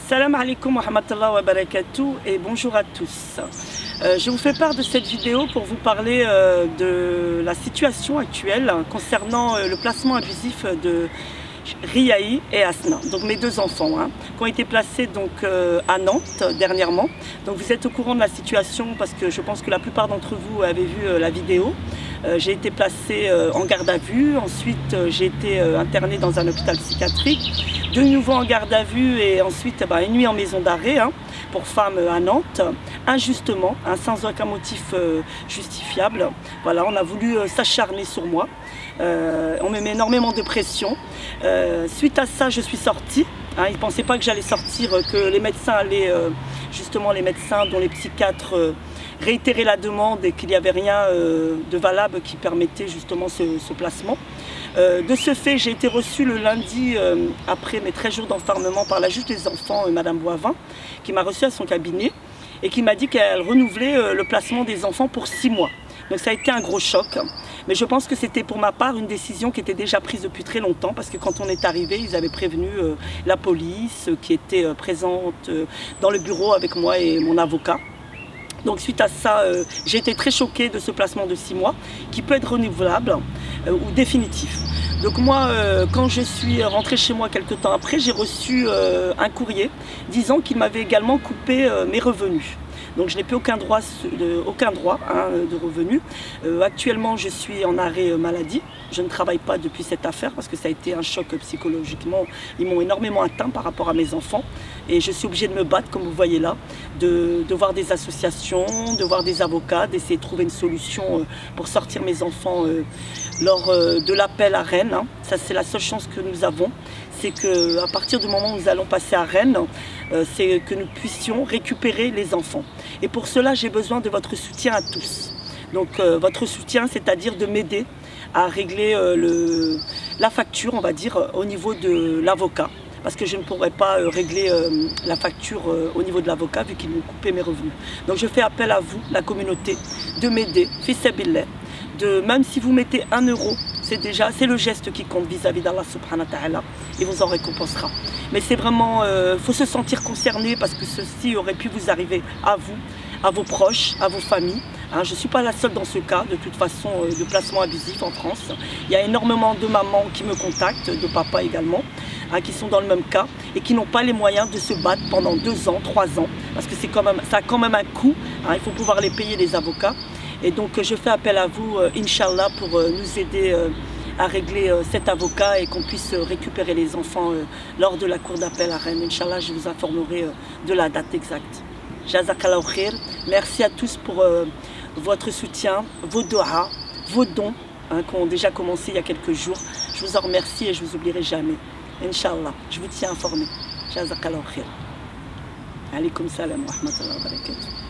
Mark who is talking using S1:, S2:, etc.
S1: Salam alaikum wa rahmatullahi wa barakatuh et bonjour à tous. Je vous fais part de cette vidéo pour vous parler de la situation actuelle concernant le placement abusif de Riahi et Asna, donc mes deux enfants qui ont été placés donc, à Nantes dernièrement. Donc vous êtes au courant de la situation parce que je pense que la plupart d'entre vous avez vu la vidéo. J'ai été placée en garde à vue, ensuite j'ai été internée dans un hôpital psychiatrique, de nouveau en garde à vue et ensuite une nuit en maison d'arrêt pour femmes à Nantes, injustement, sans aucun motif justifiable. Voilà, on a voulu s'acharner sur moi, on me met énormément de pression. Suite à ça, je suis sortie. Ils ne pensaient pas que j'allais sortir, que les médecins allaient, justement les médecins dont les psychiatres réitérer la demande et qu'il n'y avait rien de valable qui permettait justement ce placement. De ce fait, j'ai été reçue le lundi après mes 13 jours d'enfermement par la juge des enfants, Madame Boivin, qui m'a reçue à son cabinet et qui m'a dit qu'elle renouvelait le placement des enfants pour 6 mois. Donc ça a été un gros choc. Mais je pense que c'était pour ma part une décision qui était déjà prise depuis très longtemps parce que quand on est arrivé, ils avaient prévenu la police qui était présente dans le bureau avec moi et mon avocat. Donc suite à ça, j'ai été très choquée de ce placement de 6 mois qui peut être renouvelable ou définitif. Donc moi, quand je suis rentrée chez moi quelques temps après, j'ai reçu un courrier disant qu'il m'avait également coupé mes revenus. Donc je n'ai plus aucun droit de revenus. Actuellement, je suis en arrêt maladie. Je ne travaille pas depuis cette affaire parce que ça a été un choc psychologiquement. Ils m'ont énormément atteint par rapport à mes enfants. Et je suis obligée de me battre, comme vous voyez là, de voir des associations, de voir des avocats, d'essayer de trouver une solution pour sortir mes enfants lors de l'appel à Rennes. Ça, c'est la seule chance que nous avons. C'est qu'à partir du moment où nous allons passer à Rennes, c'est que nous puissions récupérer les enfants. Et pour cela, j'ai besoin de votre soutien à tous. Donc votre soutien, c'est-à-dire de m'aider à régler la facture, on va dire, au niveau de l'avocat. Parce que je ne pourrais pas régler la facture au niveau de l'avocat vu qu'ils m'ont coupé mes revenus. Donc je fais appel à vous, la communauté, de m'aider, fissabillah, même si vous mettez 1 euro, c'est le geste qui compte vis-à-vis d'Allah subhanahu wa ta'ala, il vous en récompensera. Mais c'est vraiment, faut se sentir concerné parce que ceci aurait pu vous arriver à vous, à vos proches, à vos familles. Je ne suis pas la seule dans ce cas, de toute façon, de placement abusif en France. Il y a énormément de mamans qui me contactent, de papas également, qui sont dans le même cas et qui n'ont pas les moyens de se battre pendant 2 ans, 3 ans, parce que ça a quand même un coût, il faut pouvoir les payer les avocats. Et donc je fais appel à vous, Inch'Allah, pour nous aider à régler cet avocat et qu'on puisse récupérer les enfants lors de la cour d'appel à Rennes. Inch'Allah, je vous informerai de la date exacte. Jazakallahu khair. Merci à tous pour votre soutien, vos doigts, vos dons qui ont déjà commencé il y a quelques jours. Je vous en remercie et je ne vous oublierai jamais. Inch'Allah, je vous tiens informé. Jazakallahu khair. Alaykoum salam wa rahmatullahi wa barakatuh.